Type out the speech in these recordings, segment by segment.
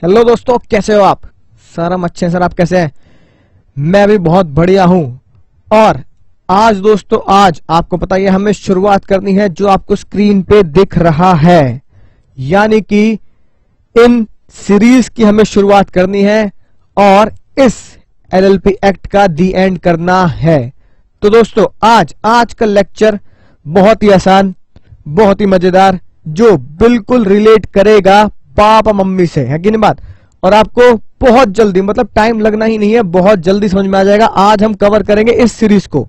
Hello दोस्तों, कैसे हो आप? सर हम अच्छे हैं सर, आप कैसे हैं? मैं भी बहुत बढ़िया हूं। और आज दोस्तों, आज आपको पता है हमें शुरुआत करनी है जो आपको स्क्रीन पे दिख रहा है, यानी कि इन सीरीज की हमें शुरुआत करनी है और इस एलएलपी एक्ट का दी एंड करना है। तो दोस्तों आज का लेक्चर बहुत ही आसान, बहुत ही मजेदार, जो बिल्कुल रिलेट करेगा पापा मम्मी से, है कि नहीं बात? और आपको बहुत जल्दी, मतलब टाइम लगना ही नहीं है, बहुत जल्दी समझ में आ जाएगा। आज हम कवर करेंगे इस सीरीज को,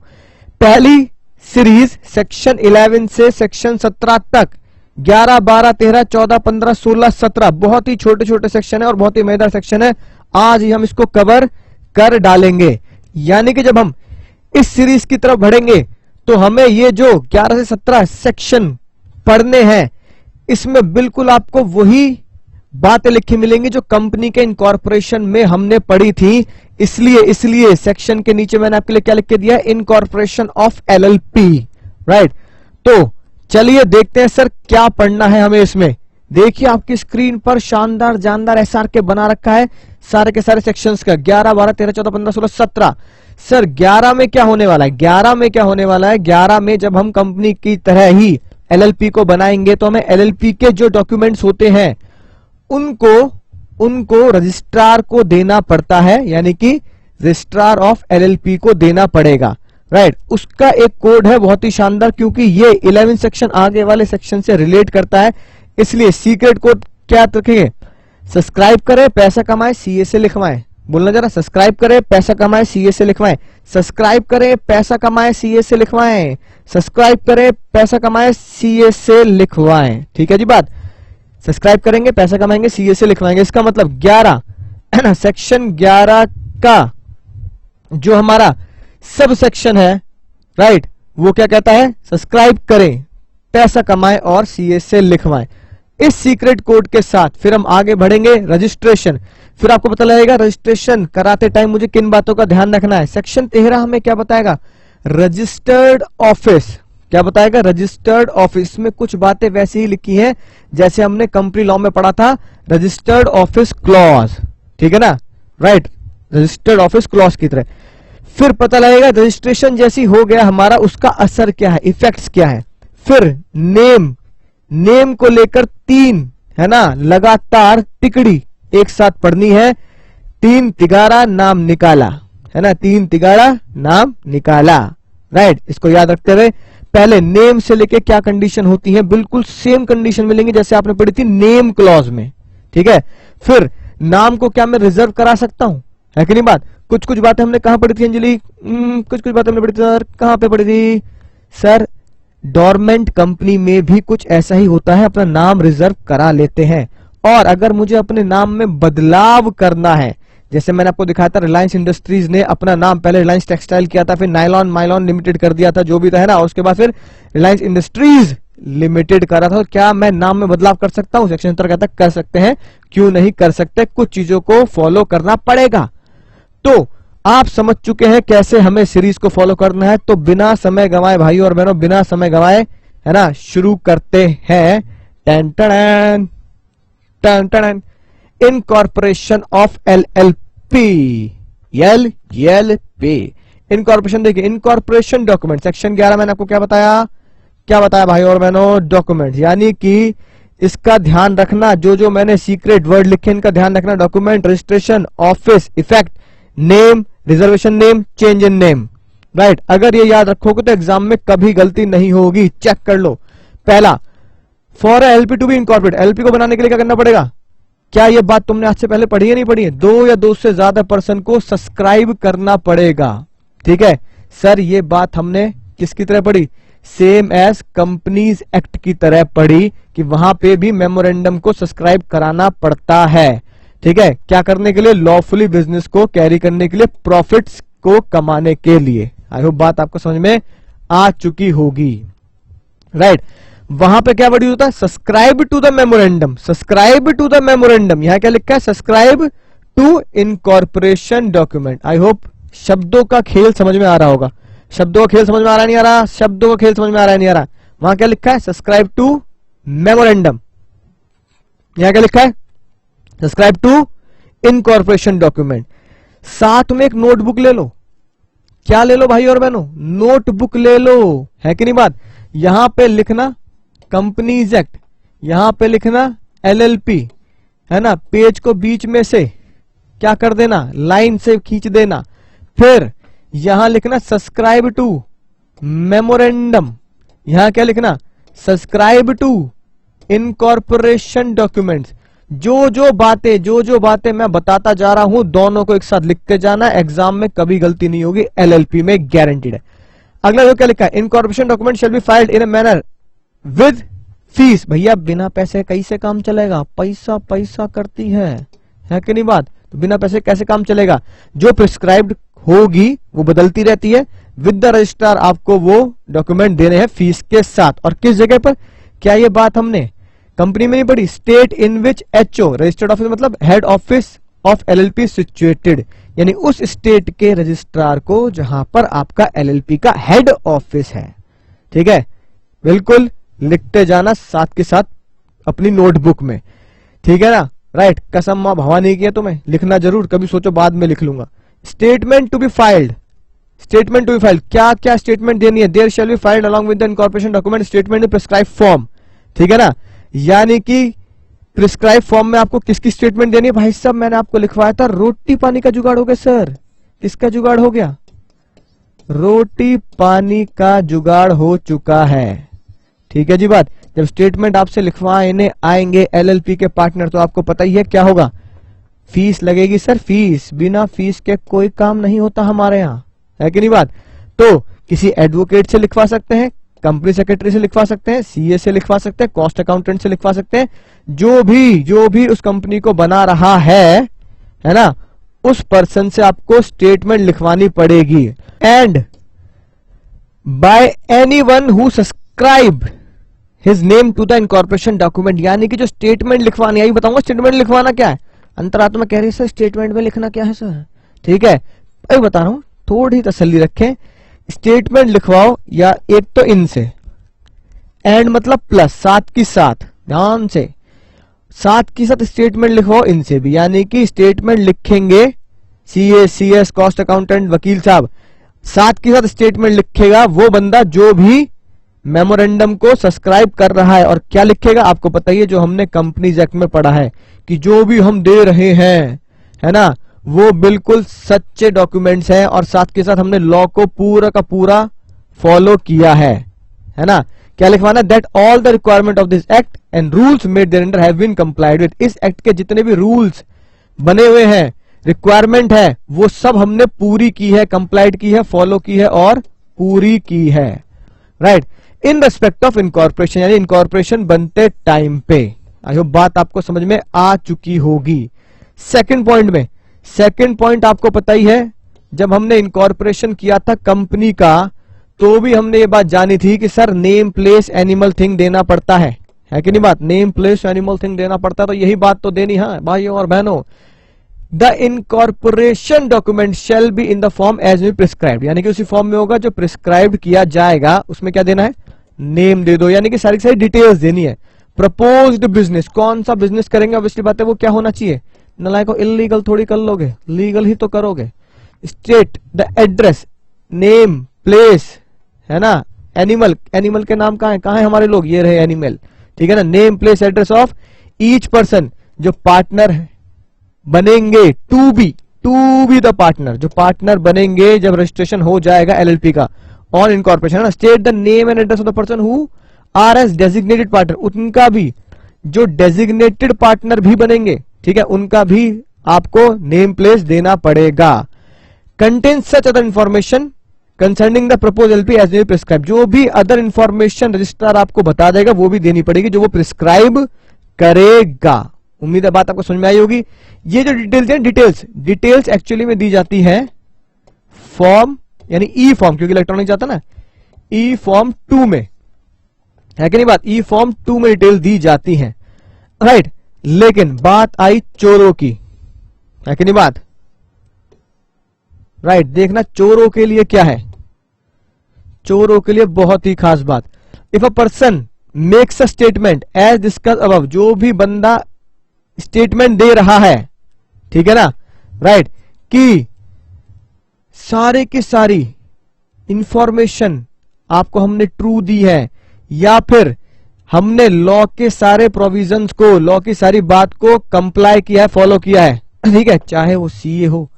पहली सीरीज सेक्शन 11 से सेक्शन 17 तक, 11, 12, 13, 14, 15, 16, 17, बहुत ही छोटे छोटे सेक्शन है और बहुत ही मजेदार सेक्शन है। आज ही हम इसको कवर कर डालेंगे। यानी कि जब हम इस सीरीज की तरफ बढ़ेंगे तो हमें ये जो 11 से 17 सेक्शन पढ़ने हैं, इसमें बिल्कुल आपको वही बातें लिखी मिलेंगी जो कंपनी के इनकॉर्पोरेशन में हमने पढ़ी थी। इसलिए सेक्शन के नीचे मैंने आपके लिए क्या लिख के दिया है? Incorporation of LLP, right. तो चलिए देखते हैं सर क्या पढ़ना है हमें इसमें। देखिए आपकी स्क्रीन पर शानदार जानदार एसआर के बना रखा है सारे के सारे सेक्शंस का, 11, 12, 13, 14, 15, 16, 17। सर 11 में क्या होने वाला है? 11 में क्या होने वाला है? 11 में जब हम कंपनी की तरह ही एलएलपी को बनाएंगे तो हमें एलएलपी के जो डॉक्यूमेंट्स होते हैं उनको रजिस्ट्रार को देना पड़ता है, यानी कि रजिस्ट्रार ऑफ एलएलपी को देना पड़ेगा, राइट। उसका एक कोड है बहुत ही शानदार, क्योंकि ये 11 सेक्शन आगे वाले सेक्शन से रिलेट करता है, इसलिए सीक्रेट कोड क्या रखेंगे? सब्सक्राइब करें पैसा कमाए सीए से लिखवाएं। बोलना जरा, सब्सक्राइब करें पैसा कमाए सीए से लिखवाएं। सब्सक्राइब करें पैसा कमाए सीए से लिखवाएं। सब्सक्राइब करें पैसा कमाए सीए से लिखवाएं। ठीक है जी बात। सब्सक्राइब करेंगे पैसा कमाएंगे सीए से लिखवाएंगे। इसका मतलब 11 है ना, सेक्शन 11 का जो हमारा सब सेक्शन है, राइट, वो क्या कहता है? सब्सक्राइब करें पैसा कमाएं और सीए से लिखवाएं। इस सीक्रेट कोड के साथ फिर हम आगे बढ़ेंगे। रजिस्ट्रेशन, फिर आपको पता लगेगा रजिस्ट्रेशन कराते टाइम मुझे किन बातों का ध्यान रखना है। सेक्शन 13 हमें क्या बताएगा? Registered office. क्या बताएगा? रजिस्टर्ड ऑफिस में कुछ बातें वैसी ही लिखी हैं जैसे हमने कंपनी लॉ में पढ़ा था, रजिस्टर्ड ऑफिस क्लॉज, ठीक है ना, राइट, रजिस्टर्ड ऑफिस क्लॉज की तरह। फिर पता लगेगा रजिस्ट्रेशन जैसी हो गया हमारा, उसका असर क्या है, इफेक्ट्स क्या है। फिर नेम को लेकर 3 है ना लगातार टिकड़ी एक साथ पढ़नी है। 3 तिगारा नाम निकाला, है ना, 3 तिगारा नाम निकाला, राइट। इसको याद रखते हुए पहले नेम से लेके क्या कंडीशन होती है, बिल्कुल सेम कंडीशन मिलेंगी जैसे आपने पढ़ी थी नेम क्लॉज में, ठीक है। फिर नाम को क्या मैं रिजर्व करा सकता हूं, है कि नहीं बात? कुछ कुछ बातें हमने कहां पढ़ी थी अंजलि? कुछ बातें हमने पढ़ी थी सर, कहां पे पढ़ी थी सर? डोरमेंट कंपनी में भी कुछ ऐसा ही होता है, अपना नाम रिजर्व करा लेते हैं। और अगर मुझे अपने नाम में बदलाव करना है, जैसे मैंने आपको दिखाया था रिलायंस इंडस्ट्रीज ने अपना नाम पहले रिलायंस टेक्सटाइल किया था, फिर नायलॉन माइलॉन लिमिटेड कर दिया था, जो भी था, है ना, और उसके बाद फिर रिलायंस इंडस्ट्रीज लिमिटेड करा था। क्या मैं नाम में बदलाव कर सकता हूं? सेक्शन 17 कहता है कर सकते हैं। क्यों नहीं कर सकते? कुछ चीजों को फॉलो करना पड़ेगा। तो आप समझ चुके हैं कैसे हमें सीरीज को फॉलो करना है। तो बिना समय गंवाए भाइयों और बहनों, बिना समय गंवाए, है ना, शुरू करते हैं। टन टन टन टन, incorporation of LLP, LLP incorporation. देखिए इनकॉर्पोरेशन डॉक्यूमेंट, सेक्शन 11 मैंने आपको क्या बताया भाई और बहनों? डॉक्यूमेंट, यानी कि इसका ध्यान रखना, जो मैंने सीक्रेट वर्ड लिखे इनका ध्यान रखना। Document, registration, office, effect, name, reservation name, change in name, right. अगर ये याद रखोगे तो एग्जाम में कभी गलती नहीं होगी। चेक कर लो। पहला, for LLP to be incorporate, LLP को बनाने के लिए क्या करना पड़ेगा? क्या ये बात तुमने आज से पहले पढ़ी है, नहीं पढ़ी है? 2 या 2 से ज्यादा पर्सन को सब्सक्राइब करना पड़ेगा, ठीक है। सर ये बात हमने किसकी तरह पढ़ी? सेम एज कंपनीज एक्ट की तरह पढ़ी, कि वहां पे भी मेमोरेंडम को सब्सक्राइब कराना पड़ता है, ठीक है। क्या करने के लिए? लॉफुली बिजनेस को कैरी करने के लिए, प्रॉफिट्स को कमाने के लिए। आई होप बात आपको समझ में आ चुकी होगी, राइट। वहां पे क्या वर्ड यूज होता है? Subscribe to the memorandum, subscribe to the memorandum. यहां क्या लिखा है? Subscribe to incorporation document. I hope शब्दों का खेल समझ में आ रहा होगा। शब्दों का खेल समझ में आ रहा है, नहीं आ रहा? शब्दों का खेल समझ में आ रहा है, नहीं आ रहा? वहां क्या लिखा है? Subscribe to memorandum. यहां क्या लिखा है? Subscribe to incorporation document. साथ में एक नोटबुक ले लो। क्या ले लो भाई और बहनों? नोटबुक ले लो, है कि नहीं बात? यहां पे लिखना कंपनीज एक्ट, यहां पे लिखना एलएलपी, है ना, पेज को बीच में से क्या कर देना, लाइन से खींच देना। फिर यहां लिखना सब्सक्राइब टू मेमोरेंडम, यहां क्या लिखना, सब्सक्राइब टू इनकॉर्पोरेशन डॉक्यूमेंट्स। जो जो बातें मैं बताता जा रहा हूं दोनों को एक साथ लिखते जाना, एग्जाम में कभी गलती नहीं होगी, एलएलपी में गारंटीड है। अगला जो क्या लिखा है, incorporation document shell be filed in a manner with fees. भैया बिना पैसे कैसे काम चलेगा? पैसा पैसा करती है कि नहीं बात? तो बिना पैसे कैसे काम चलेगा? जो प्रिस्क्राइब्ड होगी वो बदलती रहती है। विद द रजिस्ट्रार आपको वो डॉक्यूमेंट देने हैं फीस के साथ। और किस जगह पर? क्या ये बात हमने कंपनी में नहीं पढ़ी? State in which HO registered office मतलब head office of LLP situated, यानी उस स्टेट के रजिस्ट्रार को जहां पर आपका एलएलपी का हेड ऑफिस है। ठीक है, बिल्कुल लिखते जाना साथ के साथ अपनी नोटबुक में, ठीक है ना? राइट, कसम मां भवा नहीं किया तुम्हें, लिखना जरूर, कभी सोचो बाद में लिख लूंगा। Statement to be filed, statement to be filed, क्या क्या स्टेटमेंट देनी है? There shall be filed along with the incorporation document statement in prescribe form, ठीक है ना? यानी कि प्रिस्क्राइब फॉर्म में आपको किसकी स्टेटमेंट देनी है? भाई साहब मैंने आपको लिखवाया था रोटी पानी का जुगाड़ हो गया सर। किसका जुगाड़ हो गया? रोटी पानी का जुगाड़ हो चुका है, ठीक है जी बात। जब स्टेटमेंट आपसे लिखवाने आएंगे एलएलपी के पार्टनर तो आपको पता ही है क्या होगा, फीस लगेगी सर, फीस। बिना फीस के कोई काम नहीं होता हमारे यहाँ, है कि नहीं बात? तो किसी एडवोकेट से लिखवा सकते हैं, कंपनी सेक्रेटरी से लिखवा सकते हैं, सीए से लिखवा सकते हैं, कॉस्ट अकाउंटेंट से लिखवा सकते हैं, जो भी उस कंपनी को बना रहा है ना, उस पर्सन से आपको स्टेटमेंट लिखवानी पड़ेगी। And by anyone who subscribe his name to the incorporation document, यानी कि जो स्टेटमेंट लिखवानी है, बताऊंगा स्टेटमेंट लिखवाना क्या है। अंतरात्मा कह रही है सर स्टेटमेंट में लिखना क्या है सर? ठीक है, अभी बता रहा हूं, थोड़ी तसल्ली रखें। स्टेटमेंट लिखवाओ या एक तो इनसे, एंड मतलब प्लस, साथ की साथ, ध्यान से, साथ की साथ स्टेटमेंट लिखवाओ इनसे भी, यानी कि स्टेटमेंट लिखेंगे सीए, सीएस, कॉस्ट अकाउंटेंट, वकील साहब, साथ की साथ स्टेटमेंट लिखेगा वो बंदा जो भी मेमोरेंडम को सब्सक्राइब कर रहा है। और क्या लिखेगा आपको पता ही है, जो हमने कंपनीज एक्ट में पढ़ा है कि जो भी हम दे रहे हैं, है ना, वो बिल्कुल सच्चे डॉक्यूमेंट्स हैं और साथ के साथ हमने लॉ को पूरा का पूरा फॉलो किया है ना? क्या लिखवाना? That all the requirement of this act and rules made thereunder have been complied with. इस एक्ट के जितने भी रूल्स बने हुए हैं, रिक्वायरमेंट है, वो सब हमने पूरी की है, कंप्लाइड की है, फॉलो की है और पूरी की है। Right, in respect of incorporation, यानी इनकॉर्पोरेशन बनते टाइम पे। आई होप बात आपको समझ में आ चुकी होगी। सेकंड पॉइंट में, सेकंड पॉइंट आपको पता ही है, जब हमने इनकॉर्पोरेशन किया था कंपनी का तो भी हमने ये बात जानी थी कि sir name place animal thing देना पड़ता है कि नहीं बात? नेम प्लेस एनिमल थिंग देना पड़ता है, तो यही बात तो देनी है भाइयों और बहनों। The incorporation document shall be in the form as be prescribed, यानी कि उसी फॉर्म में होगा जो प्रिस्क्राइब्ड किया जाएगा। उसमें क्या देना है? नेम दे दो, यानी कि सारी सारी डिटेल्स देनी है। प्रपोज्ड बिजनेस, कौन सा बिजनेस करेंगे, ऑब्वियसली बात है वो क्या होना चाहिए? नलायको इलीगल थोड़ी कर लोगे, लीगल ही तो करोगे। State the address, name place, है ना, एनिमल, एनिमल के नाम कहाँ है हमारे लोग, ये रहे एनिमल, ठीक है ना। Name place address of each person, जो पार्टनर बनेंगे, टू बी द पार्टनर, जो पार्टनर बनेंगे जब रजिस्ट्रेशन हो जाएगा एलएलपी का ऑन इनकॉर्पोरेशन, है ना। State the name and address of the person who are as designated partner, उनका भी जो डेजिग्नेटेड पार्टनर भी बनेंगे, ठीक है, उनका भी आपको नेम प्लेस देना पड़ेगा। Contain such other information concerning the propose LLP as may prescribe, जो भी अदर इंफॉर्मेशन रजिस्ट्रार आपको बता देगा वो भी देनी पड़ेगी, जो वो प्रिस्क्राइब करेगा। उम्मीद है बात आपको समझ में आई होगी। ये जो डिटेल्स है, डिटेल्स एक्चुअली में दी जाती है फॉर्म, यानी ई फॉर्म, क्योंकि इलेक्ट्रॉनिक जाता ना, ई फॉर्म 2 में, है कि नहीं बात? ई फॉर्म 2 में डिटेल दी जाती है। राइट, लेकिन बात आई चोरों की, है कि नहीं बात? राइट, देखना चोरों के लिए क्या है, चोरों के लिए बहुत ही खास बात। If a person makes a statement as discussed above, जो भी बंदा स्टेटमेंट दे रहा है, ठीक है ना, राइट, कि सारे की सारी इंफॉर्मेशन आपको हमने ट्रू दी है, या फिर हमने लॉ के सारे प्रोविजंस को, लॉ की सारी बात को कंप्लाई किया है, फॉलो किया है, ठीक है, चाहे वो सीए हो,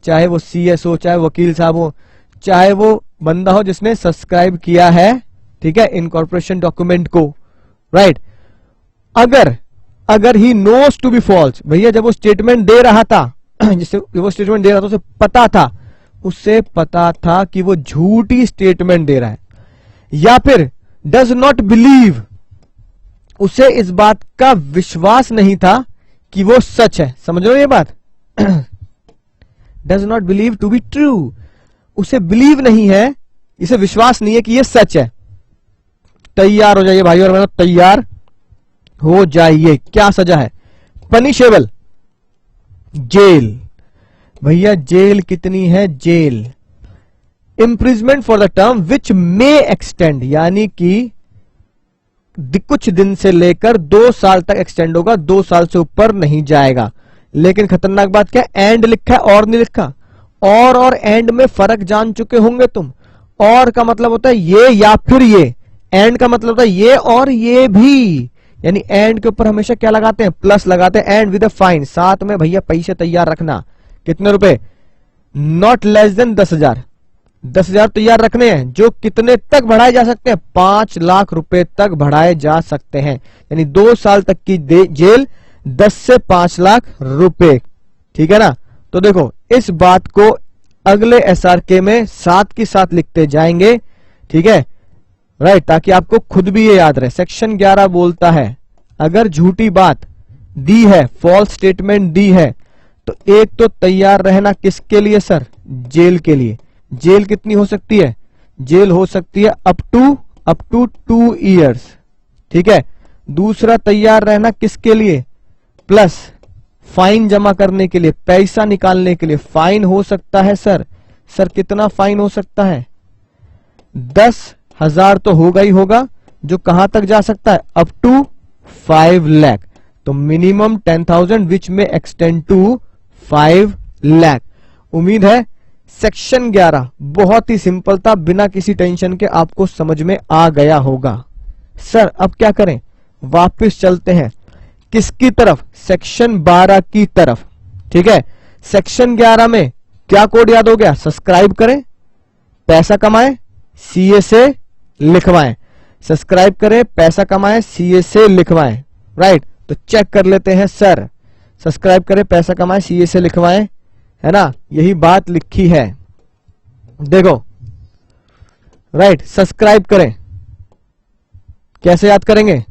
चाहे वो सीएस हो, चाहे वकील साहब हो, चाहे वो बंदा हो जिसने सब्सक्राइब किया है, ठीक है, इनकॉर्पोरेशन डॉक्यूमेंट को, राइट। अगर he knows to be false, भैया जब वो स्टेटमेंट दे रहा था जिससे वो स्टेटमेंट दे रहा था उसे पता था कि वो झूठी स्टेटमेंट दे रहा है, या फिर डज नॉट बिलीव, उसे इस बात का विश्वास नहीं था कि वो सच है, समझ लो ये बात does not believe to be true, उसे बिलीव नहीं है, इसे विश्वास नहीं है कि ये सच है। तैयार हो जाइए भाई और बहनों, तैयार हो जाइए। क्या सजा है? Punishable, jail. भैया जेल कितनी है? Jail imprisonment for the term which may extend, यानी कि कुछ दिन से लेकर 2 साल तक एक्सटेंड होगा, 2 साल से ऊपर नहीं जाएगा। लेकिन खतरनाक बात क्या, एंड लिखा है और नहीं लिखा। और एंड में फर्क जान चुके होंगे तुम। और का मतलब होता है ये या फिर ये, एंड का मतलब होता है ये और ये भी, यानी एंड के ऊपर हमेशा क्या लगाते हैं? प्लस लगाते हैं। एंड विद अ फाइन, साथ में भैया पैसे तैयार रखना। कितने रुपए? Not less than 10,000। 10,000 तैयार रखने हैं, जो कितने तक बढ़ाए जा सकते हैं? 5 लाख रुपए तक बढ़ाए जा सकते हैं, यानी 2 साल तक की जेल, 10 से 5 लाख रुपए। ठीक है ना? तो देखो इस बात को अगले एसआरके में साथ के साथ लिखते जाएंगे, ठीक है, राइट, ताकि आपको खुद भी ये याद रहे। सेक्शन 11 बोलता है अगर झूठी बात दी है, फॉल्स स्टेटमेंट दी है, तो एक तो तैयार रहना किसके लिए सर? जेल के लिए। जेल कितनी हो सकती है? जेल हो सकती है अप टू 2 इयर्स। ठीक है। दूसरा तैयार रहना किसके लिए? प्लस फाइन जमा करने के लिए, पैसा निकालने के लिए। फाइन हो सकता है सर कितना फाइन हो सकता है? 10,000 तो होगा ही होगा, जो कहां तक जा सकता है? Up to 5 lakh. तो मिनिमम 10,000 विच में एक्सटेंड टू 5 लाख। उम्मीद है सेक्शन 11 बहुत ही सिंपल था, बिना किसी टेंशन के आपको समझ में आ गया होगा। सर अब क्या करें? वापस चलते हैं किसकी तरफ? सेक्शन 12 की तरफ। ठीक है। सेक्शन 11 में क्या कोड याद हो गया? सब्सक्राइब करें, पैसा कमाएं, सीए से लिखवाएं। सब्सक्राइब करें, पैसा कमाएं, सीए से लिखवाएं। राइट, तो चेक कर लेते हैं सर। सब्सक्राइब करें, पैसा कमाएं, सीए से लिखवाएं, है ना? यही बात लिखी है, देखो। राइट, सब्सक्राइब करें, कैसे याद करेंगे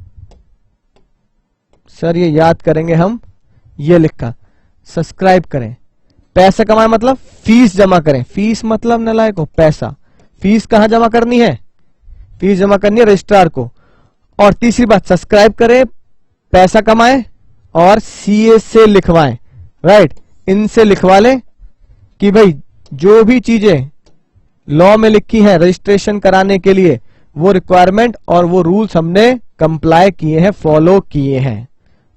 सर? ये याद करेंगे हम, ये लिखा सब्सक्राइब करें। पैसा कमाएं मतलब फीस जमा करें। फीस मतलब नालायक हो, पैसा। फीस कहां जमा करनी है? फीस जमा करनी है रजिस्ट्रार को। और तीसरी बात, सब्सक्राइब करें, पैसा कमाएं और सीए से लिखवाएं। राइट, इनसे लिखवा लें कि भाई जो भी चीजें लॉ में लिखी है रजिस्ट्रेशन कराने के लिए, वो रिक्वायरमेंट और वो रूल्स हमने कंप्लाई किए हैं, फॉलो किए हैं।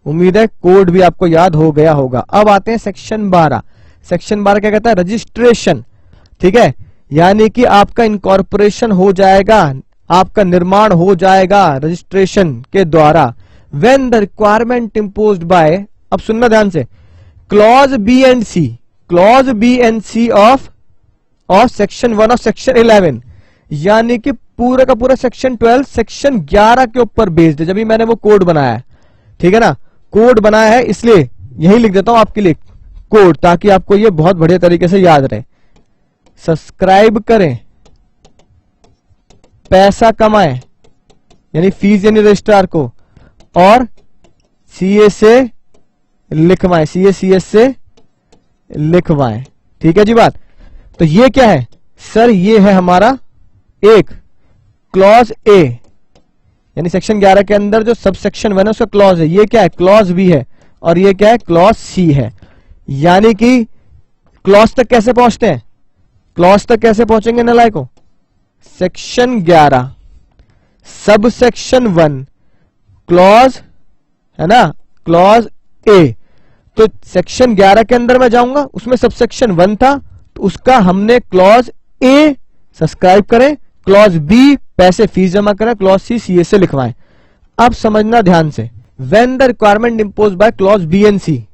उम्मीद है कोड भी आपको याद हो गया होगा। अब आते हैं सेक्शन 12। सेक्शन 12 क्या कहता है? रजिस्ट्रेशन। ठीक है, यानी कि आपका इनकॉर्पोरेशन हो जाएगा, आपका निर्माण हो जाएगा रजिस्ट्रेशन के द्वारा। When the requirement imposed by, अब सुनना ध्यान से, clause B and C, clause B and C of section 1 of section 11, यानी कि पूरा का पूरा सेक्शन 12 सेक्शन 11 के ऊपर बेस्ड है। जब भी मैंने वो कोड बनाया है, ठीक है ना, कोड बनाया है, इसलिए यही लिख देता हूं आपके लिए कोड, ताकि आपको ये बहुत बढ़िया तरीके से याद रहे। सब्सक्राइब करें, पैसा कमाएं, यानी फीस यानी रजिस्ट्रार को, और सीए से लिखवाएं, सीए सीएस से लिखवाएं। ठीक है जी बात। तो ये क्या है सर? ये है हमारा एक क्लॉज ए, यानी सेक्शन 11 के अंदर जो सब सेक्शन 1 है उसका क्लॉज है। ये क्या है? क्लॉज बी है। और ये क्या है? क्लॉज सी है। यानी कि क्लॉज तक कैसे पहुंचते हैं? क्लॉज तक कैसे पहुंचेंगे नालायको? सेक्शन 11 सब सेक्शन 1 क्लॉज, है ना, क्लॉज ए। तो सेक्शन 11 के अंदर मैं जाऊंगा, उसमें सबसेक्शन 1 था, तो उसका हमने क्लॉज ए सब्सक्राइब करें, क्लॉज बी पैसे फीस जमा करें, क्लॉज सी सीए से लिखवाएं। अब समझना ध्यान से, when the requirement impose by clause B and C,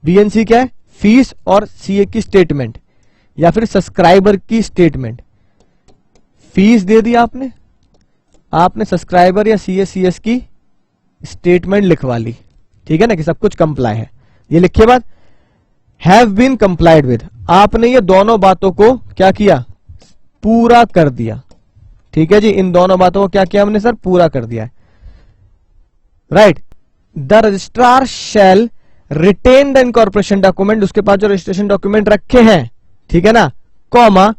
B and C क्या है, फीस और सीए की स्टेटमेंट या फिर सब्सक्राइबर की स्टेटमेंट। फीस दे दिया आपने सब्सक्राइबर या सीएस की स्टेटमेंट लिखवा ली, ठीक है ना, कि सब कुछ कंप्लाई है। ये लिखिए बाद हैव बीन कंप्लाइड विद, आपने ये दोनों बातों को क्या किया, पूरा कर दिया, ठीक है जी। इन दोनों बातों को क्या किया हमने सर, पूरा कर दिया है, right. The registrar shall retain the incorporation document, उसके पास जो रजिस्ट्रेशन डॉक्यूमेंट रखे हैं, ठीक है ना, कॉमा,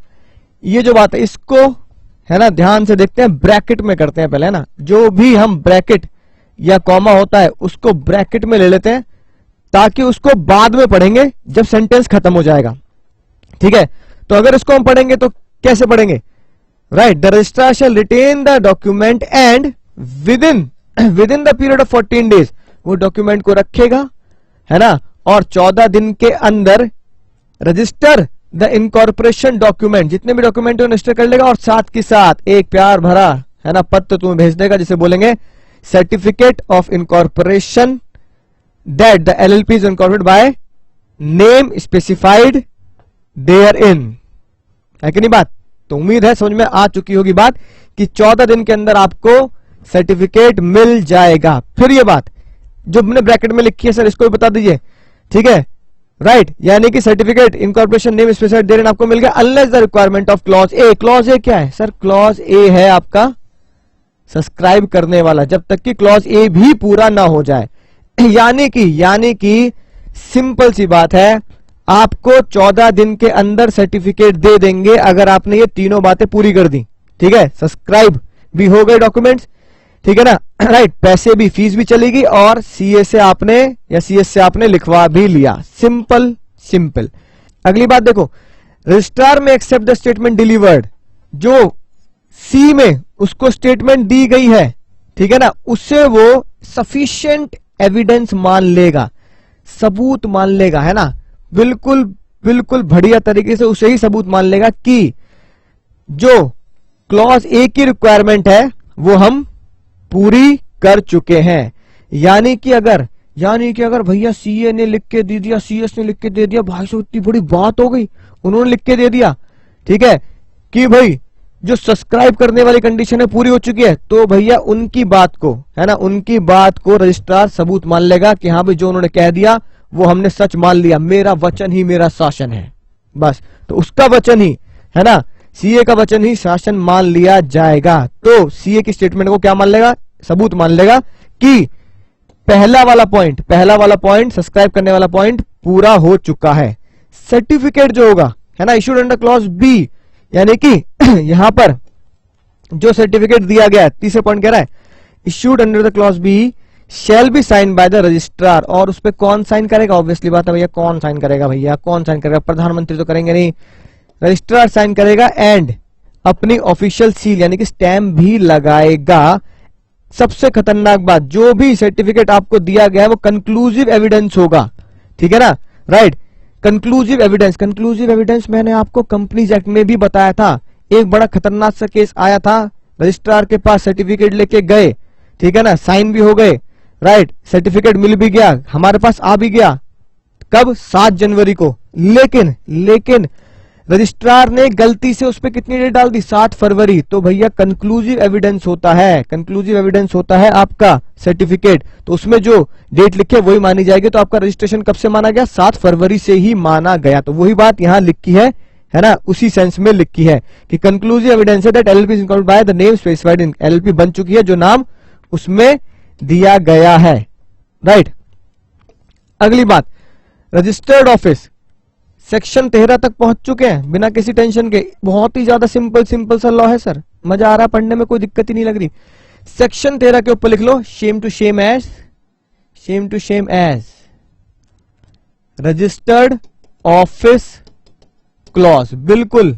ये जो बात है इसको है ना ध्यान से देखते हैं, ब्रैकेट में करते हैं पहले, है ना। जो भी हम ब्रैकेट या कॉमा होता है उसको ब्रैकेट में ले लेते हैं ताकि उसको बाद में पढ़ेंगे जब सेंटेंस खत्म हो जाएगा, ठीक है। तो अगर इसको हम पढ़ेंगे तो कैसे पढ़ेंगे, right. The registrar shall retain the document and within the period of 14 days, वो डॉक्यूमेंट को रखेगा, है ना, और 14 दिन के अंदर रजिस्टर द इनकॉर्पोरेशन डॉक्यूमेंट, जितने भी डॉक्यूमेंट रजिस्टर कर लेगा, और साथ के साथ एक प्यार भरा है ना पत्र तुम्हें भेज देगा जिसे बोलेंगे certificate of incorporation that the LLP is incorporated by name specified therein, है कि नहीं बात। तो उम्मीद है समझ में आ चुकी होगी बात कि 14 दिन के अंदर आपको सर्टिफिकेट मिल जाएगा। फिर ये बात जो हमने ब्रैकेट में लिखी है सर इसको भी बता दीजिए, ठीक है, राइट। यानी कि certificate incorporation name specified therein आपको मिल गया unless the requirement of clause A. Clause A क्या है सर, क्लॉज ए है आपका सब्सक्राइब करने वाला, जब तक कि क्लॉज ए भी पूरा ना हो जाए। यानी कि सिंपल सी बात है, आपको 14 दिन के अंदर सर्टिफिकेट दे देंगे अगर आपने ये तीनों बातें पूरी कर दी, ठीक है। सब्सक्राइब भी हो गए डॉक्यूमेंट्स, ठीक है ना, राइट। पैसे भी, फीस भी चलेगी और सीए से आपने या सीएस से आपने लिखवा भी लिया। सिंपल। अगली बात देखो, रजिस्ट्रार में एक्सेप्ट द स्टेटमेंट डिलीवर्ड, जो सी में उसको स्टेटमेंट दी गई है, ठीक है ना, उससे वो सफिशिएंट एविडेंस मान लेगा, सबूत मान लेगा, है ना, बिल्कुल बढ़िया तरीके से उसे ही सबूत मान लेगा कि जो क्लॉज ए की रिक्वायरमेंट है वो हम पूरी कर चुके हैं। यानी कि अगर भैया सीए ने लिख के दे दिया, सीएस ने लिख के दे दिया, भाई साहब इतनी बड़ी बात हो गई, उन्होंने लिख के दे दिया, ठीक है, कि भाई जो सब्सक्राइब करने वाली कंडीशन है पूरी हो चुकी है, तो भैया उनकी बात को, है ना, उनकी बात को रजिस्ट्रार सबूत मान लेगा कि हाँ भाई जो उन्होंने कह दिया वो हमने सच मान लिया, मेरा वचन ही मेरा शासन है, बस। तो उसका वचन ही, है ना, सीए का वचन ही शासन मान लिया जाएगा। तो सीए की स्टेटमेंट को क्या मान लेगा, सबूत मान लेगा कि पहला वाला पॉइंट सब्सक्राइब करने वाला पॉइंट पूरा हो चुका है। सर्टिफिकेट जो होगा, है ना, इशूड अंडर क्लॉज बी, यानी कि यहां पर जो सर्टिफिकेट दिया गया है, तीसरे पॉइंट कह रहा है issued under the clause B shall be sign by the registrar, और उस पर कौन साइन करेगा, ऑब्वियसली बात है भैया, कौन साइन करेगा, प्रधानमंत्री तो करेंगे नहीं, रजिस्ट्रार साइन करेगा एंड अपनी ऑफिशियल सील यानी कि स्टैम्प भी लगाएगा। सबसे खतरनाक बात, जो भी सर्टिफिकेट आपको दिया गया है वो कंक्लूसिव एविडेंस होगा, ठीक है ना, राइट। कंक्लूसिव एविडेंस मैंने आपको कंपनीज एक्ट में भी बताया था। एक बड़ा खतरनाक सा केस आया था, रजिस्ट्रार के पास सर्टिफिकेट लेके गए, ठीक है ना, साइन भी हो गए, राइट, सर्टिफिकेट मिल भी गया, हमारे पास आ भी गया, कब, 7 जनवरी को। लेकिन रजिस्ट्रार ने गलती से उस पर कितनी डेट डाल दी, 7 फरवरी। तो भैया कंक्लूसिव एविडेंस होता है आपका सर्टिफिकेट, तो उसमें जो डेट लिखी है वही मानी जाएगी। तो आपका रजिस्ट्रेशन कब से माना गया, 7 फरवरी से ही माना गया। तो वही बात यहां लिखी है ना, उसी सेंस में लिखी है कि कंक्लूसिव एविडेंस है that LLP is incorporated by the name specified in, LLP बन चुकी है जो नाम उसमें दिया गया है, राइट। अगली बात, रजिस्टर्ड ऑफिस सेक्शन 13 तक पहुंच चुके हैं बिना किसी टेंशन के। बहुत ही ज्यादा सिंपल सा लॉ है सर, मजा आ रहा है पढ़ने में, कोई दिक्कत ही नहीं लग रही। सेक्शन 13 के ऊपर लिख लो same to same as registered office clause, बिल्कुल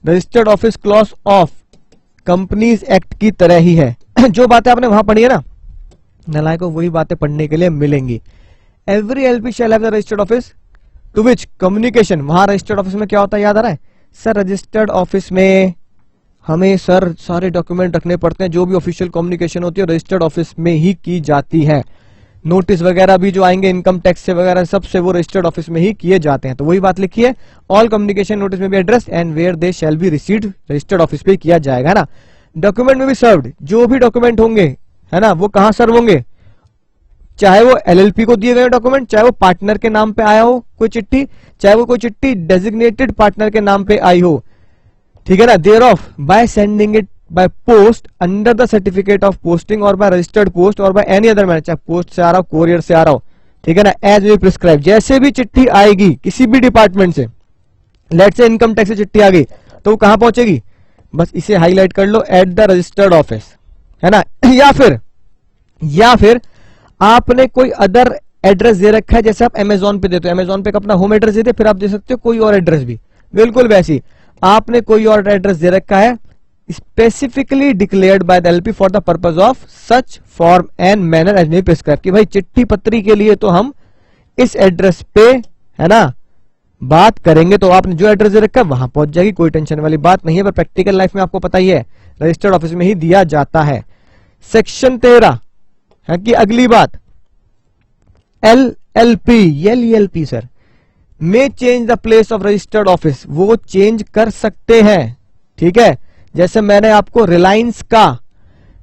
registered office clause of companies act की तरह ही है। जो बातें आपने वहां पढ़ी है ना, नालायकों, वही बातें पढ़ने के लिए मिलेंगी। Every LLP shall have the registered office to which communication, वहां रजिस्टर्ड ऑफिस में क्या होता है याद आ रहा है सर? रजिस्टर्ड ऑफिस में हमें सर सारे डॉक्यूमेंट रखने पड़ते हैं, जो भी ऑफिशियल कम्युनिकेशन होती है रजिस्टर्ड ऑफिस में ही की जाती है। नोटिस वगैरह भी जो आएंगे इनकम टैक्स से वगैरह सबसे, वो रजिस्टर्ड ऑफिस में ही किए जाते हैं। तो वही बात लिखी है, ऑल कम्युनिकेशन नोटिस में भी address and where they shall be received, registered office पे किया जाएगा, है ना। डॉक्यूमेंट में भी सर्व्ड, जो भी डॉक्यूमेंट होंगे है ना वो कहां सर्व होंगे, चाहे वो एलएलपी को दिए गए डॉक्यूमेंट, चाहे वो पार्टनर के नाम पे आया हो कोई चिट्ठी, चाहे वो कोई चिट्ठी डेजिग्नेटेड पार्टनर के नाम पे आई हो, ठीक है ना। Thereof by sending it by post under the certificate of posting और बाय रजिस्टर्ड पोस्ट और बाय एनी अदर मैनर, चाहे पोस्ट से आ रहा हो कोरियर से आ रहा हो, ठीक है ना। एज वी प्रिस्क्राइब, जैसे भी चिट्ठी आएगी किसी भी डिपार्टमेंट से, लेट से इनकम टैक्स से चिट्ठी आ गई तो वो कहां पहुंचेगी, बस इसे हाईलाइट कर लो, एट द रजिस्टर्ड ऑफिस, है ना। या फिर आपने कोई अदर एड्रेस दे रखा है, जैसे आप अमेजोन पे देते हो, अमेजोन पे अपना होम एड्रेस देते, फिर आप दे सकते हो कोई और एड्रेस भी, बिल्कुल वैसी आपने कोई और एड्रेस दे रखा है, specifically declared by the LLP for the purpose of such form and manner as may prescribe, कि भाई चिट्ठी पत्री के लिए तो हम इस एड्रेस पे है ना बात करेंगे, तो आपने जो एड्रेस दे रखा है वहां पहुंच जाएगी, कोई टेंशन वाली बात नहीं है। पर प्रैक्टिकल लाइफ में आपको पता ही है रजिस्टर्ड ऑफिस में ही दिया जाता है। सेक्शन 13 है कि अगली बात, LLP sir may change the place of registered office, वो चेंज कर सकते हैं, ठीक है। जैसे मैंने आपको रिलायंस का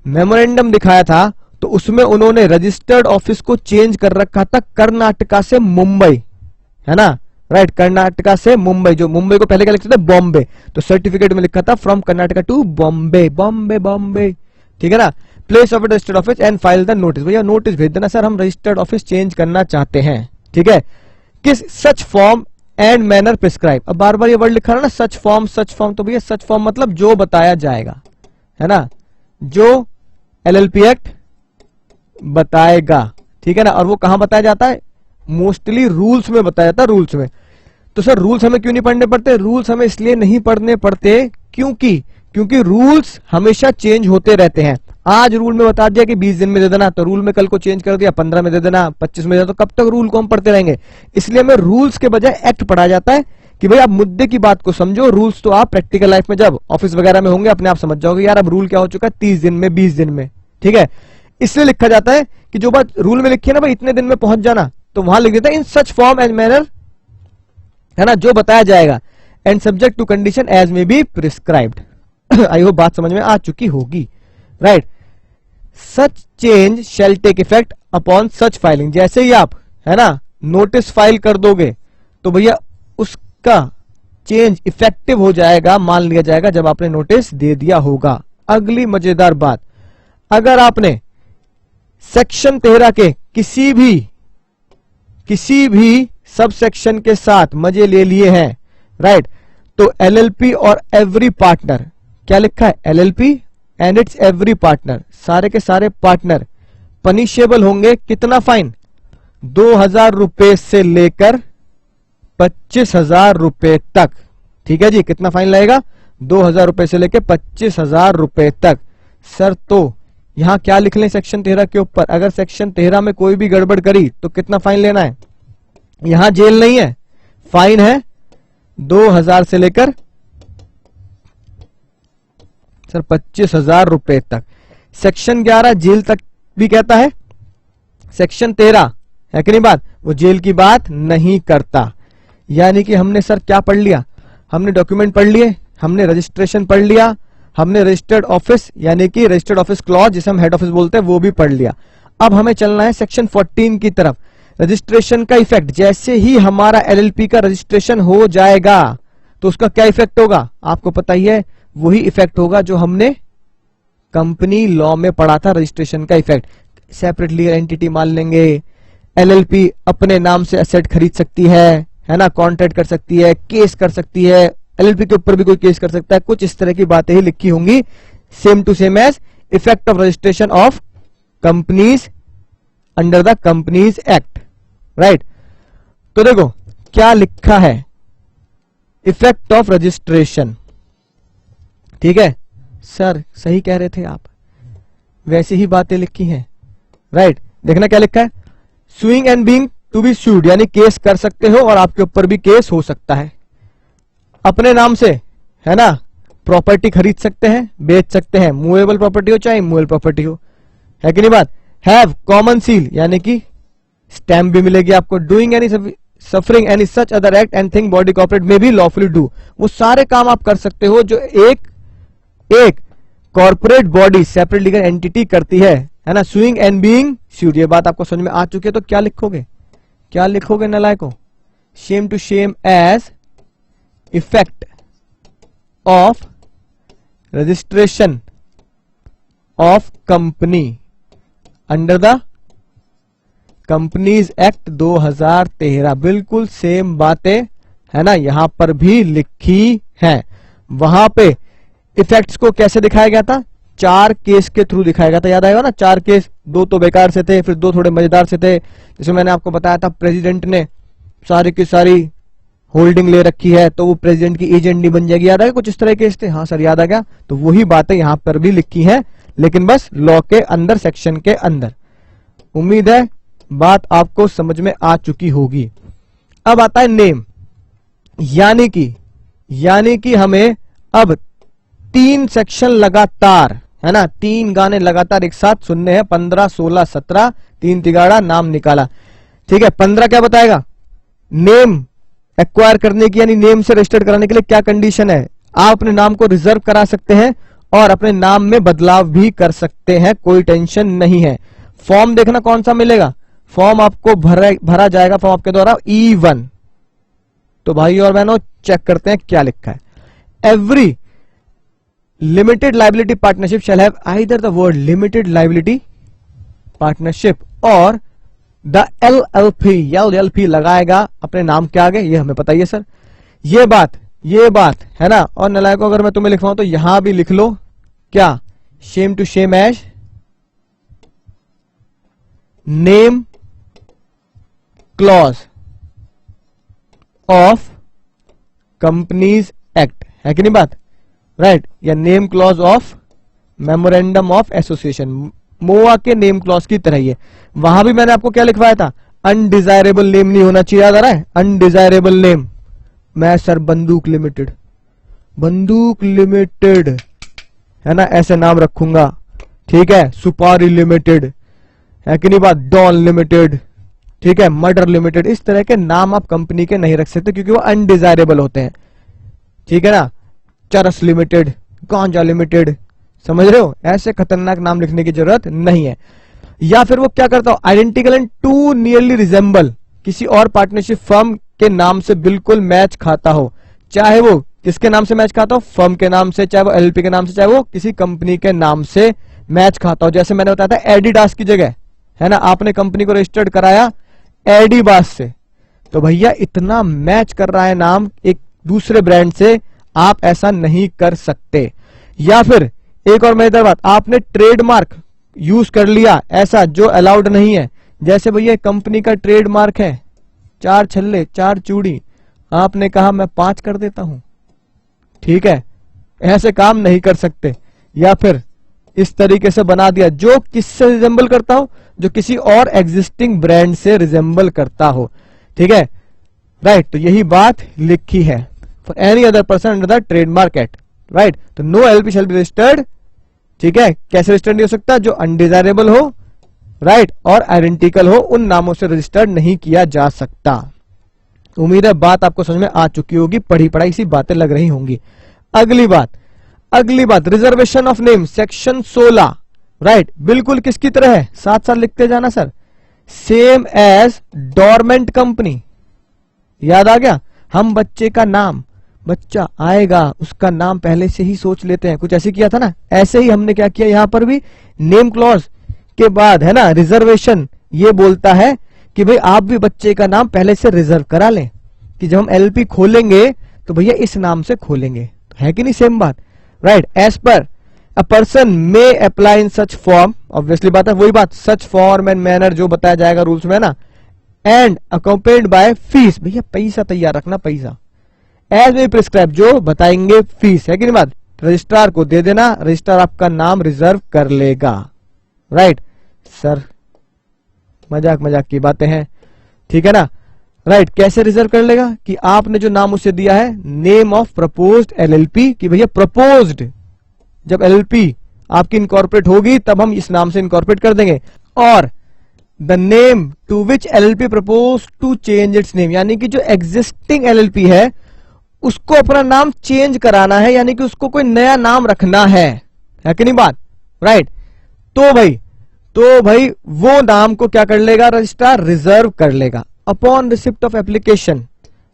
मेमोरेंडम दिखाया था, तो उसमें उन्होंने रजिस्टर्ड ऑफिस को चेंज कर रखा था कर्नाटका से मुंबई, है ना, राइट। कर्नाटका से मुंबई, जो मुंबई को पहले क्या लिखते थे बॉम्बे, तो सर्टिफिकेट में लिखा था फ्रॉम कर्नाटका टू बॉम्बे, बॉम्बे बॉम्बे, ठीक है ना। Place of registered office and file the notice, भैया नोटिस भेज देना सर हम रजिस्टर्ड ऑफिस चेंज करना चाहते हैं, ठीक है। किस सच फॉर्म एंड मैनर प्रिस्क्राइब, अब बार बार ये वर्ड लिखा है ना सच फॉर्म, तो भैया सच फॉर्म मतलब जो बताया जाएगा, है ना, जो एलएलपी एक्ट बताएगा, ठीक है ना। और वो कहां बताया जाता है, मोस्टली रूल्स में बताया जाता है, रूल्स में। तो सर रूल्स हमें क्यों नहीं पढ़ने पड़ते, रूल्स हमें इसलिए नहीं पढ़ने पड़ते क्योंकि रूल्स हमेशा चेंज होते रहते हैं। आज रूल में बता दिया कि 20 दिन में दे देना, तो रूल में कल को चेंज कर दिया 15 में दे देना, 25 में दे देना, तो कब तक रूल को हम पढ़ते रहेंगे। इसलिए हमें रूल्स के बजाय एक्ट पढ़ा जाता है कि भाई आप मुद्दे की बात को समझो, रूल्स तो आप प्रैक्टिकल लाइफ में जब ऑफिस वगैरह में होंगे अपने आप समझ जाओगे, यार अब रूल क्या हो चुका है 30 दिन में 20 दिन में, ठीक है। इसलिए लिखा जाता है कि जो बात रूल में लिखी है ना भाई इतने दिन में पहुंच जाना, तो वहां लिख देता है in such form and manner, है ना, जो बताया जाएगा, and subject to condition as may be prescribed. I hope बात समझ में आ चुकी होगी, right. Such change shall take effect upon such filing, जैसे ही आप है ना नोटिस फाइल कर दोगे तो भैया उसका चेंज इफेक्टिव हो जाएगा, मान लिया जाएगा जब आपने नोटिस दे दिया होगा। अगली मजेदार बात, अगर आपने सेक्शन 13 के किसी भी सब सेक्शन के साथ मजे ले लिए हैं, राइट, तो एलएलपी और एवरी पार्टनर, क्या लिखा है, LLP and it's every partner, सारे के सारे पार्टनर पनिशेबल होंगे, कितना फाइन, 2000 रुपए से लेकर 25,000 रुपए तक, ठीक है जी। कितना फाइन लगेगा, 2000 रुपए से लेकर 25,000 रुपए तक। सर तो यहां क्या लिख लें सेक्शन 13 के ऊपर, अगर सेक्शन 13 में कोई भी गड़बड़ करी तो कितना फाइन लेना है, यहां जेल नहीं है, फाइन है 2000 से लेकर सर 25,000 रुपए तक। सेक्शन 11 जेल तक भी कहता है, सेक्शन 13 है कि नहीं बात, वो जेल की बात नहीं करता। यानी कि हमने सर क्या पढ़ लिया, हमने डॉक्यूमेंट पढ़ लिए, हमने रजिस्ट्रेशन पढ़ लिया, हमने रजिस्टर्ड ऑफिस यानी कि रजिस्टर्ड ऑफिस क्लॉज जिसे हम हेड ऑफिस बोलते हैं वो भी पढ़ लिया। अब हमें चलना है सेक्शन 14 की तरफ, रजिस्ट्रेशन का इफेक्ट। जैसे ही हमारा एलएलपी का रजिस्ट्रेशन हो जाएगा तो उसका क्या इफेक्ट होगा, आपको पता ही है, वही इफेक्ट होगा जो हमने कंपनी लॉ में पढ़ा था, रजिस्ट्रेशन का इफेक्ट। सेपरेट लीगल एंटिटी मान लेंगे, एलएलपी अपने नाम से एसेट खरीद सकती है ना, कॉन्ट्रैक्ट कर सकती है, केस कर सकती है, एलएलपी के ऊपर भी कोई केस कर सकता है, कुछ इस तरह की बातें ही लिखी होंगी, same to same as effect of registration of companies under the companies act, right. तो देखो क्या लिखा है, इफेक्ट ऑफ रजिस्ट्रेशन, ठीक है सर, सही कह रहे थे आप, वैसी ही बातें लिखी हैं, राइट। देखना क्या लिखा है, suing and being to be sued यानी केस कर सकते हो और आपके ऊपर भी केस हो सकता है। अपने नाम से है ना प्रॉपर्टी खरीद सकते हैं, बेच सकते हैं, मूवेबल प्रॉपर्टी हो चाहे इमूवेबल प्रॉपर्टी हो, है कि नहीं बात। हैव कॉमन सील यानी कि स्टैम्प भी मिलेगी आपको। Doing any suffering any such other act and thing body corporate में भी लॉफुली डू, वो सारे काम आप कर सकते हो जो एक corporate body separate legal entity करती है ना। सुइंग एंड बीइंग सूड, ये बात आपको समझ में आ चुकी है, तो क्या लिखोगे, क्या लिखोगे नलायको, same to same as effect of registration of company under the companies act 2013। बिल्कुल सेम बातें है ना यहां पर भी लिखी है। वहां पे इफेक्ट्स को कैसे दिखाया गया था, 4 केस के थ्रू दिखाया गया था, याद आएगा ना। 4 केस, 2 तो बेकार से थे, फिर 2 थोड़े मजेदार से थे। जैसे मैंने आपको बताया था प्रेसिडेंट ने सारी की सारी होल्डिंग ले रखी है तो वो प्रेसिडेंट की एजेंट नहीं बन जाएगी, याद आ गया, कुछ इस तरह केस थे। हाँ सर याद आ गया। तो वही बातें यहां पर भी लिखी हैं, लेकिन बस लॉ के अंदर, सेक्शन के अंदर। उम्मीद है बात आपको समझ में आ चुकी होगी। अब आता है नेम, यानी कि हमें अब 3 सेक्शन लगातार है ना, 3 गाने लगातार एक साथ सुनने हैं। 15, 16, 17, 3 तिगाड़ा नाम निकाला। ठीक है, 15 क्या बताएगा, नेम एक्वायर करने की यानी नेम से रजिस्टर्ड कराने के लिए क्या कंडीशन है, आप अपने नाम को रिजर्व करा सकते हैं और अपने नाम में बदलाव भी कर सकते हैं, कोई टेंशन नहीं है। फॉर्म देखना कौन सा मिलेगा, फॉर्म आपको भरा जाएगा फॉर्म आपके द्वारा E1। तो भाई और बहनों चेक करते हैं क्या लिखा है। Every limited liability partnership shall have either the word limited liability partnership और द LLP लगाएगा अपने नाम के आगे, ये हमें पता ही है सर। ये बात है ना। और नलायकों अगर मैं तुम्हें लिखवाऊं तो यहां भी लिख लो क्या, same to same as name clause of companies act, है कि नहीं बात, राइट। या name clause of memorandum of association, MOA के नेम क्लॉज की तरह ही है। वहां भी मैंने आपको क्या लिखवाया था, अनडिजायरेबल नेम नहीं होना चाहिए, याद आ रहा है, अनडिजायरेबल नेम। मैं सर बंदूक लिमिटेड है ना ऐसे नाम रखूंगा, ठीक है। सुपारी लिमिटेड, है कि नहीं बात, डॉन लिमिटेड, ठीक है, मर्डर लिमिटेड, इस तरह के नाम आप कंपनी के नहीं रख सकते क्योंकि वो अनडिजायरेबल होते हैं, ठीक है ना। चरस लिमिटेड, गांजा लिमिटेड, समझ रहे हो, ऐसे खतरनाक नाम लिखने की जरूरत नहीं है। या फिर वो क्या करता हो, identical and to nearly resemble, किसी और पार्टनरशिप फर्म के नाम से बिल्कुल मैच खाता हो, चाहे वो किसके नाम से मैच खाता हो, फर्म के नाम से, चाहे वो LLP के नाम से, चाहे वो किसी कंपनी के नाम से मैच खाता हो। जैसे मैंने बताया था एडिडास की जगह है ना आपने कंपनी को रजिस्टर्ड कराया एडिबास से, तो भैया इतना मैच कर रहा है नाम एक दूसरे ब्रांड से, आप ऐसा नहीं कर सकते। या फिर एक और मजेदार बात, आपने ट्रेडमार्क यूज कर लिया ऐसा जो अलाउड नहीं है। जैसे भैया कंपनी का ट्रेडमार्क है 4 छल्ले 4 चूड़ी, आपने कहा मैं 5 कर देता हूं, ठीक है, ऐसे काम नहीं कर सकते। या फिर इस तरीके से बना दिया जो किससे रिजेंबल करता हो, जो किसी और एग्जिस्टिंग ब्रांड से रिजेंबल करता हो, ठीक है, राइट। तो यही बात लिखी है, for any other person under the trademark act, right. तो no LLP shall be registered, ठीक है, कैसे रजिस्टर्ड नहीं हो सकता, जो अनडिजायरेबल हो, राइट, और आइडेंटिकल हो, उन नामों से रजिस्टर्ड नहीं किया जा सकता। उम्मीद है बात आपको समझ में आ चुकी होगी, पढ़ी पढ़ाई सी बातें लग रही होंगी। अगली बात reservation of name section 16, right, बिल्कुल किसकी तरह है, साथ साथ लिखते जाना sir, same as dormant company. याद आ गया, हम बच्चे का नाम, बच्चा आएगा उसका नाम पहले से ही सोच लेते हैं, कुछ ऐसे किया था ना, ऐसे ही हमने क्या किया यहां पर भी, नेम क्लॉज के बाद है ना रिजर्वेशन, ये बोलता है कि भाई आप भी बच्चे का नाम पहले से रिजर्व करा लें कि जब हम LLP खोलेंगे तो भैया इस नाम से खोलेंगे, है कि नहीं, सेम बात, right. As per a person may apply in such form, obviously बात है, वही बात, सच फॉर्म एंड मैनर जो बताया जाएगा रूल्स में ना, एंड अकम्पेनिड बाय फीस, भैया पैसा तैयार रखना, पैसा एज में प्रिस्क्राइब जो बताएंगे फीस, है कि नहीं बात, रजिस्ट्रार को दे देना, रजिस्ट्रार आपका नाम रिजर्व कर लेगा, राइट। सर मजाक की बातें हैं, ठीक है ना, राइट। कैसे रिजर्व कर लेगा कि आपने जो नाम उसे दिया है नेम ऑफ प्रपोज्ड एलएलपी, कि भैया प्रपोज्ड, जब एलएलपी आपकी इनकॉर्पोरेट होगी तब हम इस नाम से इनकॉर्पोरेट कर देंगे। और the name to which LLP propose to change its name, यानी कि जो एग्जिस्टिंग एलएलपी है उसको अपना नाम चेंज कराना है, यानी कि उसको कोई नया नाम रखना है कि नहीं बात, राइट। तो भाई वो नाम को क्या कर लेगा रजिस्ट्रार, रिजर्व कर लेगा अपॉन रिसिप्ट ऑफ एप्लीकेशन।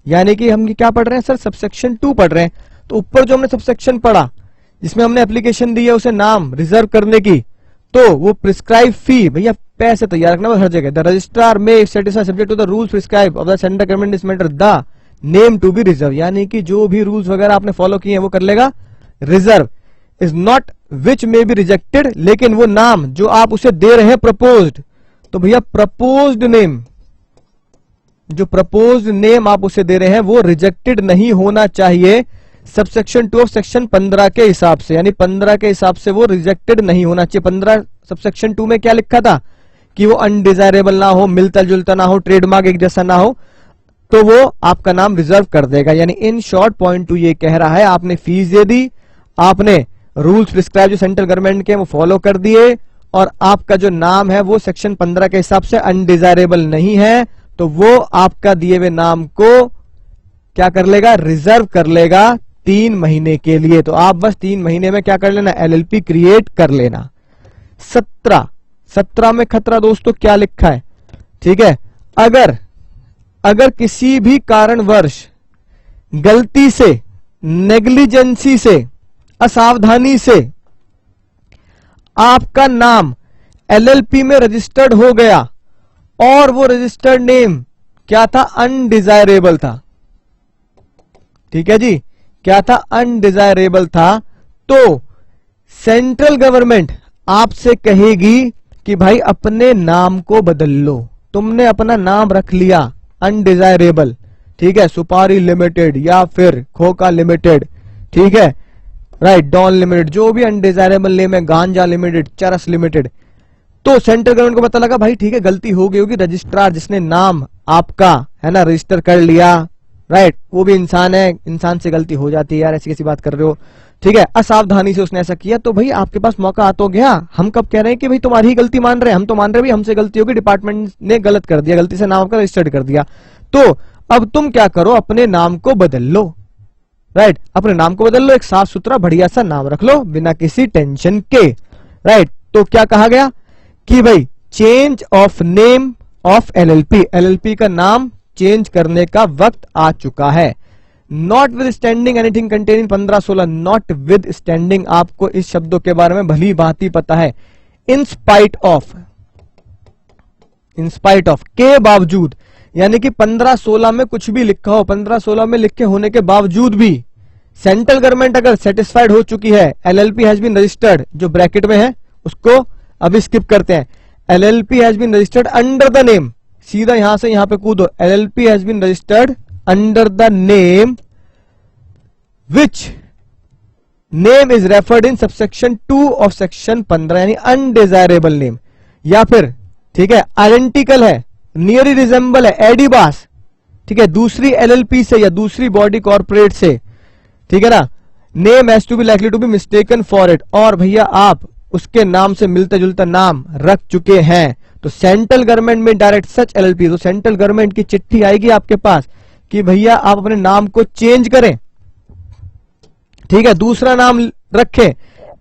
यानी कि हम क्या पढ़ रहे हैं सर, सबसेक्शन 2 पढ़ रहे हैं। तो ऊपर जो हमने सबसेक्शन पढ़ा जिसमें हमने एप्लीकेशन दी है उसे नाम रिजर्व करने की, तो वो प्रिस्क्राइब फी, भैया पैसे तैयार रखना हर जगह। द रजिस्ट्रार में satisfy subject to the rules prescribe of the central government this matter the name to be reserve, यानी कि जो भी रूल्स वगैरह आपने फॉलो किए हैं वो कर लेगा reserve. Is not which may be rejected, लेकिन वो नाम जो आप उसे दे रहे हैं प्रपोज्ड, तो भैया प्रपोज्ड नेम, जो प्रपोज्ड नेम आप उसे दे रहे हैं वो रिजेक्टेड नहीं होना चाहिए सबसेक्शन 2 ऑफ सेक्शन 15 के हिसाब से, यानी 15 के हिसाब से वो रिजेक्टेड नहीं होना चाहिए। 15 सबसेक्शन 2 में क्या लिखा था कि वो अनडिजायरेबल ना हो, मिलता जुलता ना हो, ट्रेडमार्क एक जैसा ना हो, तो वो आपका नाम रिजर्व कर देगा। यानी इन शॉर्ट पॉइंट 2 ये कह रहा है आपने फीस दे दी, आपने रूल्स प्रिस्क्राइब जो सेंट्रल गवर्नमेंट के वो फॉलो कर दिए, और आपका जो नाम है वो सेक्शन 15 के हिसाब से अनडिजायरेबल नहीं है, तो वो आपका दिए हुए नाम को क्या कर लेगा, रिजर्व कर लेगा 3 महीने के लिए। तो आप बस 3 महीने में क्या कर लेना, एलएलपी क्रिएट कर लेना। 17 में खतरा दोस्तों क्या लिखा है, ठीक है। अगर किसी भी कारणवश गलती से, नेग्लिजेंसी से, असावधानी से आपका नाम एलएलपी में रजिस्टर्ड हो गया और वो रजिस्टर्ड नेम क्या था, अनडिजायरेबल था, ठीक है जी, क्या था, अनडिजायरेबल था, तो सेंट्रल गवर्नमेंट आपसे कहेगी कि भाई अपने नाम को बदल लो। तुमने अपना नाम रख लिया अनडिजायरेबल, ठीक है, सुपारी लिमिटेड या फिर खोखा लिमिटेड, ठीक है, राइट, डॉन लिमिटेड, जो भी अनडिजायरेबल नेम है, गांजा लिमिटेड, चरस लिमिटेड। तो सेंट्रल गवर्नमेंट को पता लगा भाई ठीक है गलती हो गई होगी, रजिस्ट्रार जिसने नाम आपका है ना रजिस्टर कर लिया, राइट, वो भी इंसान है, इंसान से गलती हो जाती है यार, ऐसी कैसी बात कर रहे हो, ठीक है, असावधानी से उसने ऐसा किया, तो भाई आपके पास मौका आ तो गया। हम कब कह रहे हैं कि भाई तुम्हारी ही गलती मान रहे हैं, हम तो मान रहे हैं हमसे गलती होगी, डिपार्टमेंट ने गलत कर दिया, गलती से नाम आपका रजिस्टर्ड कर दिया, तो अब तुम क्या करो, अपने नाम को बदल लो, राइट, अपने नाम को बदल लो, एक साफ सुथरा बढ़िया सा नाम रख लो बिना किसी टेंशन के, राइट। तो क्या कहा गया कि भाई change of name of LLP, LLP का नाम चेंज करने का वक्त आ चुका है। Not with standing anything containing 15-16, not with standing, आपको इस शब्दों के बारे में भली भांति पता है। इन स्पाइट ऑफ के बावजूद, यानी कि 15-16 में कुछ भी लिखा हो, 15-16 में लिखे होने के बावजूद भी सेंट्रल गवर्नमेंट अगर सेटिस्फाइड हो चुकी है, एलएलपी हैज बीन रजिस्टर्ड, जो ब्रैकेट में है उसको अभी स्किप करते हैं, LLP has been registered under the name, सीधा यहां से यहां पे कूदो, LLP has been registered under the name which name is referred in subsection 2 of section 15, यानी अनडिजायरेबल नेम, या फिर ठीक है आइडेंटिकल है, नियरली रिजेंबल है, एडिबास, ठीक है, दूसरी एलएलपी से या दूसरी बॉडी कॉर्पोरेट से, ठीक है ना, name has to be likely to be mistaken for it, और भैया आप उसके नाम से मिलता जुलता नाम रख चुके हैं, तो सेंट्रल गवर्नमेंट में डायरेक्ट सच एलएलपी, तो सेंट्रल गवर्नमेंट की चिट्ठी आएगी आपके पास कि भैया आप अपने नाम को चेंज करें, ठीक है, दूसरा नाम रखें,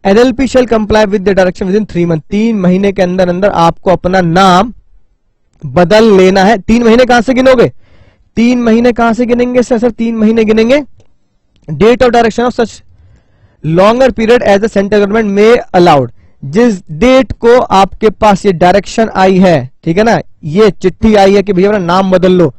LLP shell comply with the direction with in 3 month, 3 महीने के अंदर अंदर आपको अपना नाम बदल लेना है। 3 महीने कहां से गिनोगे, 3 महीने कहां से गिनेंगे सर, 3 महीने गिनेंगे date of direction of such longer period as the central government में अलाउड, जिस डेट को आपके पास ये डायरेक्शन आई है, ठीक है ना, ये चिट्ठी आई है कि भैया अपना नाम बदल लो,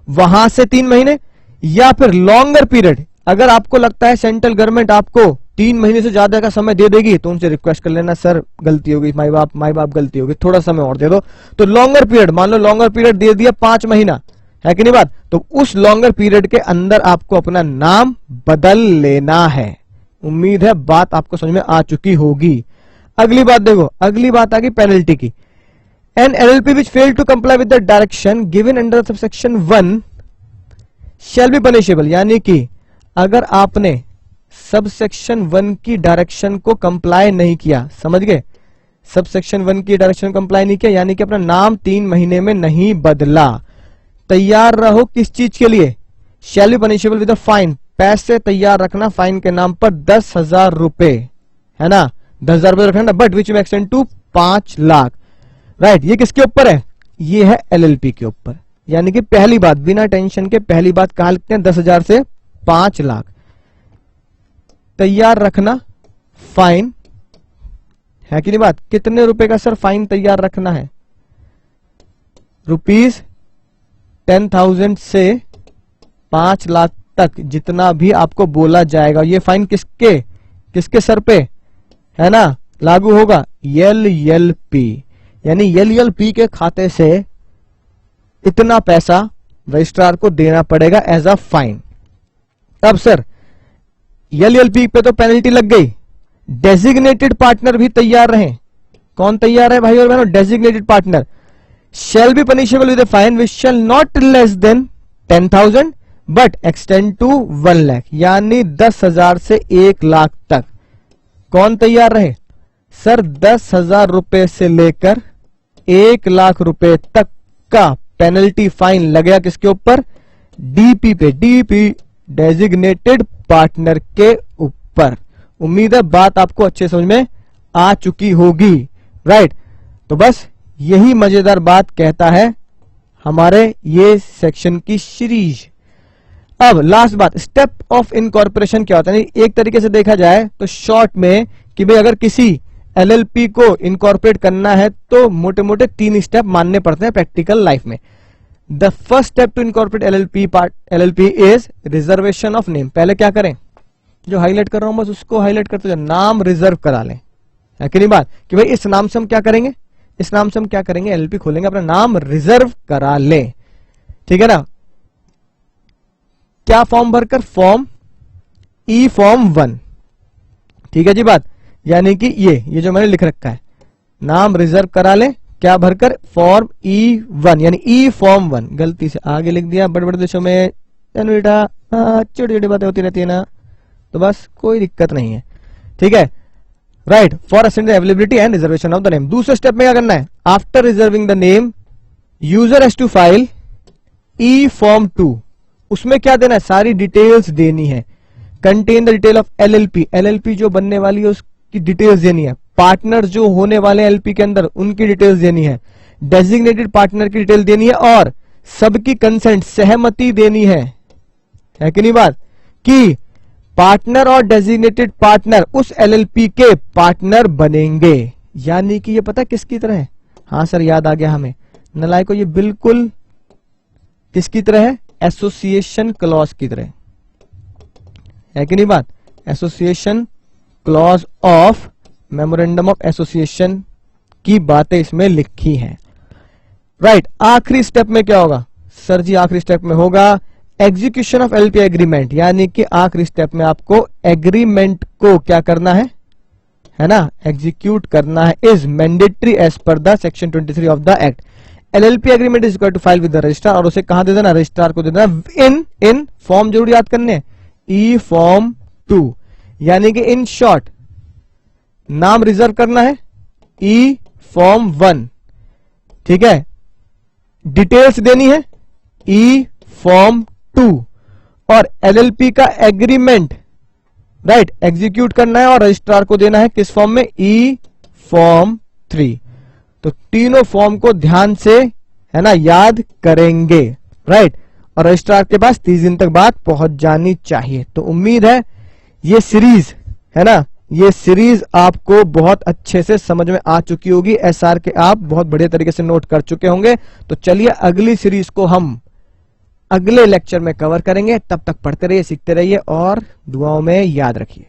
वहां से 3 महीने, या फिर लॉन्गर पीरियड, अगर आपको लगता है सेंट्रल गवर्नमेंट आपको 3 महीने से ज्यादा का समय दे देगी तो उनसे रिक्वेस्ट कर लेना, सर गलती होगी, माई बाप गलती होगी, थोड़ा समय और दे दो, तो लॉन्गर पीरियड, मान लो लॉन्गर पीरियड दे दिया 5 महीना, है कि नहीं बात, तो उस लॉन्गर पीरियड के अंदर आपको अपना नाम बदल लेना है। उम्मीद है बात आपको समझ में आ चुकी होगी। अगली बात देखो, अगली बात आ गई पेनल्टी की। An LLP which failed to comply with the direction given under subsection 1 shall be punishable, यानी कि अगर आपने सबसेक्शन 1 की डायरेक्शन को कंप्लाई नहीं किया, समझ गए, सबसेक्शन 1 की डायरेक्शन कंप्लाई नहीं किया, यानी कि अपना नाम 3 महीने में नहीं बदला, तैयार रहो किस चीज के लिए, shall be punishable with a fine, पैसे तैयार रखना फाइन के नाम पर 10,000 रुपए, है ना, 10,000 रुपए रखना, बट विच में एक्सटेंड टू 5 लाख, राइट। ये किसके ऊपर है, ये है LLP के ऊपर, यानी कि पहली बात बिना टेंशन के पहली बात कहा लिखते हैं 10,000 से 5 लाख तैयार रखना फाइन, है कि नहीं बात, कितने रुपए का सर फाइन तैयार रखना है, ₹10,000 से 5 लाख तक जितना भी आपको बोला जाएगा, ये फाइन किसके किसके सर पे, है ना, लागू होगा, LLP, यानी LLP के खाते से इतना पैसा रजिस्ट्रार को देना पड़ेगा एज अ फाइन। अब सर LLP पे तो पेनल्टी लग गई, डेजिग्नेटेड पार्टनर भी तैयार रहे, कौन तैयार है भाई और बहनों, designated partner, shall be punishable with a fine which shall not less than 10,000 but extend to 1 lakh, यानी 10,000 से 1 लाख तक, कौन तैयार रहे सर, 10,000 रुपए से लेकर 1 लाख रुपए तक का पेनल्टी फाइन लगेगा किसके ऊपर, DP पे, DP डेजिग्नेटेड पार्टनर के ऊपर। उम्मीद है बात आपको अच्छे समझ में आ चुकी होगी, राइट। तो बस यही मजेदार बात कहता है हमारे ये सेक्शन की सीरीज। अब लास्ट बात, स्टेप ऑफ इनकॉर्पोरेशन क्या होता है, एक तरीके से देखा जाए तो शॉर्ट में कि भाई अगर किसी LLP को इनकॉर्पोरेट करना है तो मोटे मोटे 3 स्टेप मानने पड़ते हैं प्रैक्टिकल लाइफ में। The first step to incorporate LLP is reservation of name. पहले क्या करें, जो हाईलाइट कर रहा हूं बस उसको हाईलाइट करते जाओ, नाम रिजर्व करा लें, है कि नहीं बात, कि भाई इस नाम से हम क्या करेंगे, इस नाम से हम क्या करेंगे, LLP खोलेंगे, अपना नाम रिजर्व करा लें, ठीक है ना। क्या फॉर्म भरकर, फॉर्म ई फॉर्म 1, ठीक है जी बात, यानी कि ये जो मैंने लिख रखा है, नाम रिजर्व करा लें, क्या भरकर, फॉर्म E1, यानी ई फॉर्म 1, गलती से आगे लिख दिया, बड़े बड़े देशों में बेटा छोटी छोटी बातें होती रहती है ना, तो बस कोई दिक्कत नहीं है, ठीक है, right. For ascend availability and reservation of the name. दूसरे स्टेप में क्या करना है, after reserving the name user has to file e form 2, उसमें क्या देना है, सारी डिटेल्स देनी है, contain the detail of LLP जो बनने वाली है उसकी डिटेल्स देनी है, पार्टनर जो होने वाले LP के अंदर उनकी डिटेल्स देनी है, डेजिग्नेटेड पार्टनर की डिटेल देनी है, और सबकी कंसेंट सहमति देनी है कि नहीं बात, कि पार्टनर और डेजिग्नेटेड पार्टनर उस LLP के पार्टनर बनेंगे, यानी कि ये पता किसकी तरह है, हाँ सर याद आ गया हमें, नलायकों ये बिल्कुल किसकी तरह है, एसोसिएशन क्लॉज की तरह, है कि नहीं बात, association clause of memorandum of association की बातें इसमें लिखी हैं, राइट। आखिरी स्टेप में क्या होगा सर जी, आखिरी स्टेप में होगा एग्जीक्यूशन ऑफ LLP एग्रीमेंट, यानी कि आखिरी स्टेप में आपको एग्रीमेंट को क्या करना है ना, एग्जीक्यूट करना है, is mandatory as per the section 23 of the act. LLP agreement is equal to file with the registrar, और उसे कहां दे देना, रजिस्ट्रार को दे देना, इन फॉर्म जरूर याद करने, ई फॉर्म 2, यानी कि इन शॉर्ट नाम रिजर्व करना है ई फॉर्म 1, ठीक है, डिटेल्स देनी है ई फॉर्म 2, और LLP का एग्रीमेंट राइट एग्जीक्यूट करना है और रजिस्ट्रार को देना है किस फॉर्म में, ई फॉर्म 3। तो तीनों फॉर्म को ध्यान से है ना याद करेंगे, राइट, और रजिस्ट्रार के पास 30 दिन तक बात पहुंच जानी चाहिए। तो उम्मीद है ये सीरीज है ना, ये सीरीज आपको बहुत अच्छे से समझ में आ चुकी होगी, SR के आप बहुत बढ़िया तरीके से नोट कर चुके होंगे। तो चलिए अगली सीरीज को हम अगले लेक्चर में कवर करेंगे, तब तक पढ़ते रहिए, सीखते रहिए और दुआओं में याद रखिए।